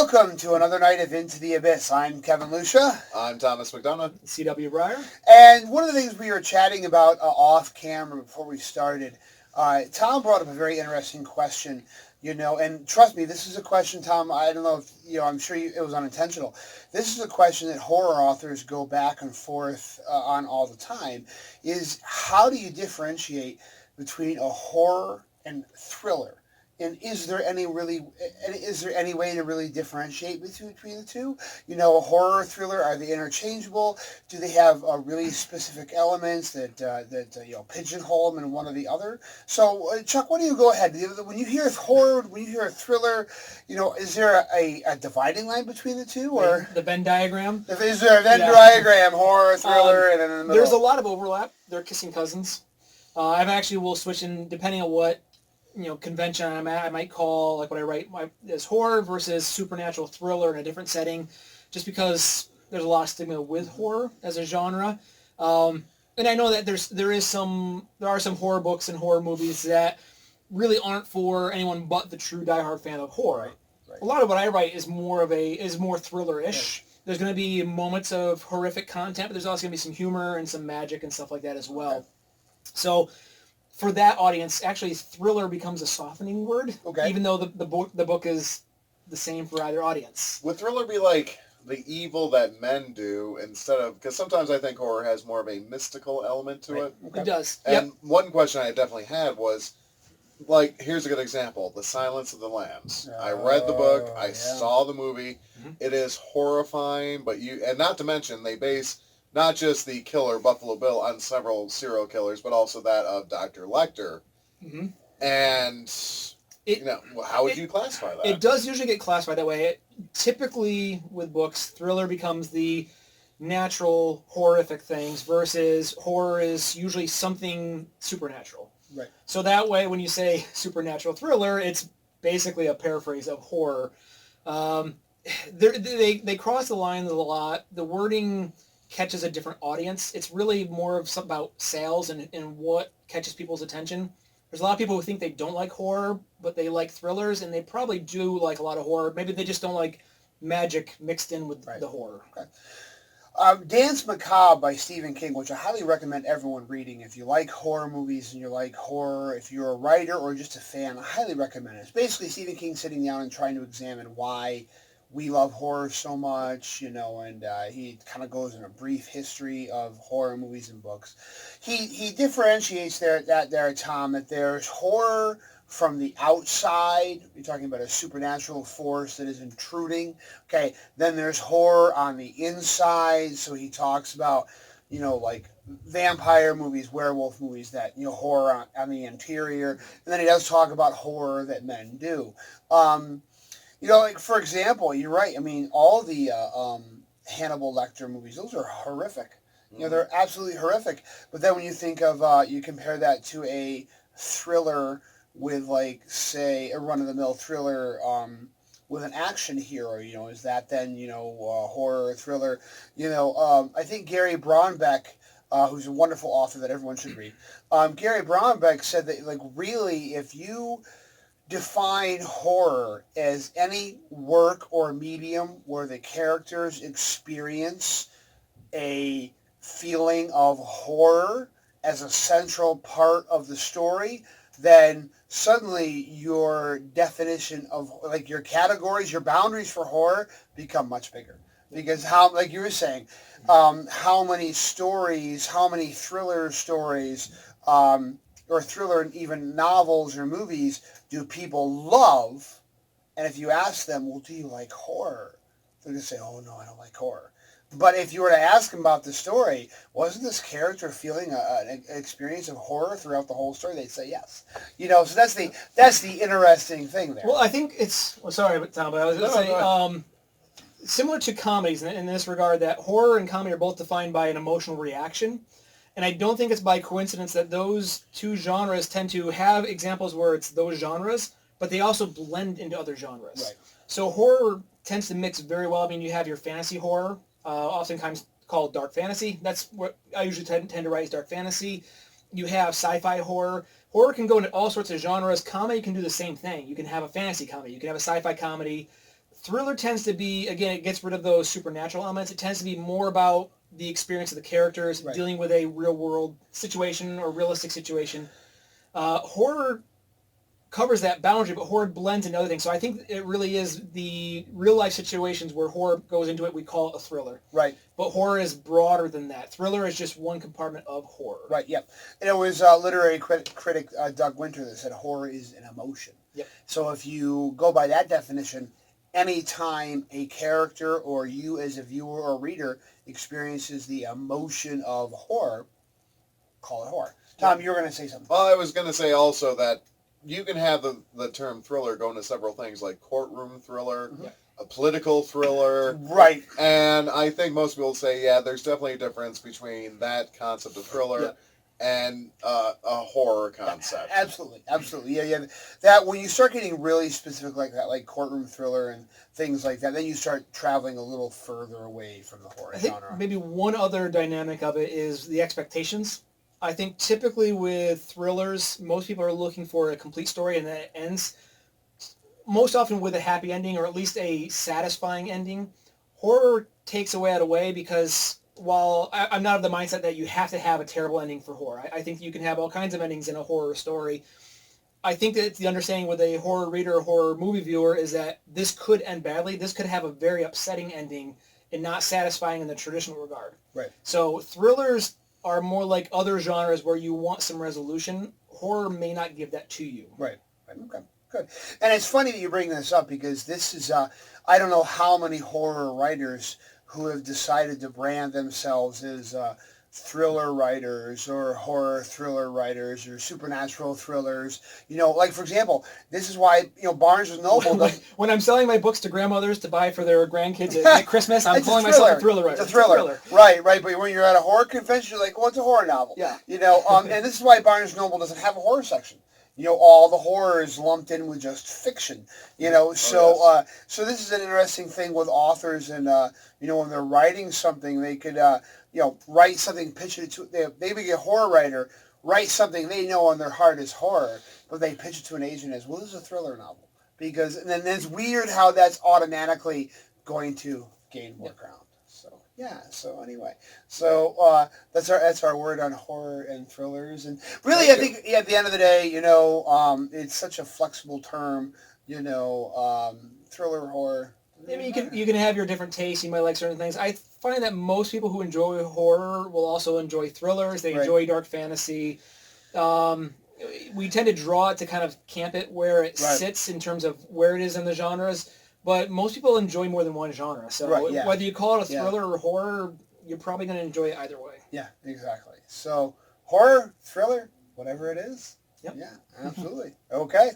Welcome to another night of Into the Abyss. I'm Kevin Lucia. I'm Thomas McDonough. C.W. Breyer. And one of the things we were chatting about off camera before we started, Tom brought up a very interesting question, and trust me, this is a question, Tom, I don't know if, I'm sure it was unintentional. This is a question that horror authors go back and forth on all the time, is how do you differentiate between a horror and thriller? And is there any way to really differentiate between the two? A horror thriller, are they interchangeable? Do they have really specific elements that pigeonhole them in one or the other? So, Chuck, why don't you go ahead? When you hear horror, when you hear a thriller, is there a dividing line between the two, or the Venn diagram? Is there a Venn diagram, horror, thriller, and then in the middle? There's a lot of overlap. They're kissing cousins. I've actually will switch in depending on what convention I'm at. I might call what I write as horror versus supernatural thriller in a different setting, just because there's a lot of stigma with horror as a genre. And I know that there are some horror books and horror movies that really aren't for anyone but the true diehard fan of horror. Right. A lot of what I write is more thriller-ish. Right. There's going to be moments of horrific content, but there's also going to be some humor and some magic and stuff like that as well. Okay. So for that audience, actually, thriller becomes a softening word, even though the book is the same for either audience. Would thriller be like the evil that men do instead of... Because sometimes I think horror has more of a mystical element to it. Okay. It does. And one question I definitely had was, here's a good example, The Silence of the Lambs. I read the book, I saw the movie. Mm-hmm. It is horrifying, and not to mention, they base... not just the killer, Buffalo Bill, on several serial killers, but also that of Dr. Lecter. Mm-hmm. And, how would you classify that? It does usually get classified that way. Typically, with books, thriller becomes the natural, horrific things, versus horror is usually something supernatural. Right. So that way, when you say supernatural thriller, it's basically a paraphrase of horror. They cross the lines a lot. The wording catches a different audience. It's really more of something about sales and what catches people's attention. There's a lot of people who think they don't like horror, but they like thrillers, and they probably do like a lot of horror. Maybe they just don't like magic mixed in with the horror. Okay. Dance Macabre by Stephen King, which I highly recommend everyone reading. If you like horror movies and you like horror, if you're a writer or just a fan, I highly recommend it. It's basically Stephen King sitting down and trying to examine why we love horror so much, and he kind of goes in a brief history of horror movies and books. He differentiates there, Tom, that there's horror from the outside. You're talking about a supernatural force that is intruding. Okay, then there's horror on the inside. So he talks about, like vampire movies, werewolf movies, that, horror on the interior. And then he does talk about horror that men do. For example, you're right. I mean, all the Hannibal Lecter movies, those are horrific. They're absolutely horrific. But then when you think of, you compare that to a thriller with, say, a run-of-the-mill thriller with an action hero, is that then, horror or thriller? I think Gary Braunbeck, who's a wonderful author that everyone should read, Gary Braunbeck said that, really, if you define horror as any work or medium where the characters experience a feeling of horror as a central part of the story, then suddenly your definition of, your categories, your boundaries for horror become much bigger. Because like you were saying, how many thriller stories, or thriller and even novels or movies do people love? And if you ask them, well, do you like horror? They're going to say, oh, no, I don't like horror. But if you were to ask them about the story, wasn't this character feeling an experience of horror throughout the whole story? They'd say yes. So that's the interesting thing there. Well, I think it's... Well, sorry, Tom, but I was going to say... similar to comedies in this regard, that horror and comedy are both defined by an emotional reaction. And I don't think it's by coincidence that those two genres tend to have examples where it's those genres, but they also blend into other genres. Right. So horror tends to mix very well. I mean, you have your fantasy horror, oftentimes called dark fantasy. That's what I usually tend to write, is dark fantasy. You have sci-fi horror. Horror can go into all sorts of genres. Comedy can do the same thing. You can have a fantasy comedy. You can have a sci-fi comedy. Thriller tends to be, again, it gets rid of those supernatural elements. It tends to be more about the experience of the characters, Right. dealing with a real-world situation or realistic situation. Horror covers that boundary, but horror blends into other things. So I think it really is the real-life situations where horror goes into it, we call it a thriller. Right. But horror is broader than that. Thriller is just one compartment of horror. Right, yep. And it was literary critic Doug Winter that said horror is an emotion. Yep. So if you go by that definition, anytime a character or you as a viewer or reader experiences the emotion of horror, call it horror. Tom, you were going to say something. Well, I was going to say also that you can have the term thriller go into several things like courtroom thriller, a political thriller. Right. And I think most people say, yeah, there's definitely a difference between that concept of thriller and a horror concept. Absolutely. Yeah. That when you start getting really specific like that, like courtroom thriller and things like that, then you start traveling a little further away from the horror I think genre. maybe one other dynamic of it is the expectations. I think typically with thrillers, most people are looking for a complete story and that it ends most often with a happy ending or at least a satisfying ending. Horror takes away because while I'm not of the mindset that you have to have a terrible ending for horror, I think you can have all kinds of endings in a horror story. I think that the understanding with a horror reader or horror movie viewer is that this could end badly. This could have a very upsetting ending and not satisfying in the traditional regard. Right. So thrillers are more like other genres where you want some resolution. Horror may not give that to you. Right. Okay. Good. And it's funny that you bring this up because this is, I don't know how many horror writers who have decided to brand themselves as thriller writers or horror thriller writers or supernatural thrillers. You know, like for example, this is why, Barnes & Noble when I'm selling my books to grandmothers to buy for their grandkids at Christmas, I'm calling myself a thriller writer. It's a thriller. Right. But when you're at a horror convention, you're like, well, it's a horror novel. Yeah. And this is why Barnes & Noble doesn't have a horror section. All the horror is lumped in with just fiction. So this is an interesting thing with authors, and when they're writing something, they could write something, pitch it to they be a horror writer, write something they know in their heart is horror, but they pitch it to an agent as, well, this is a thriller novel, and then it's weird how that's automatically going to gain more ground. So anyway, that's our word on horror and thrillers, and really I think at the end of the day, it's such a flexible term, thriller, horror. I mean, you can have your different tastes. You might like certain things. I find that most people who enjoy horror will also enjoy thrillers. They enjoy dark fantasy. We tend to draw it to kind of camp it where it sits in terms of where it is in the genres. But most people enjoy more than one genre. So whether you call it a thriller or horror, you're probably going to enjoy it either way. Yeah, exactly. So horror, thriller, whatever it is. Yep. Yeah, absolutely. Okay.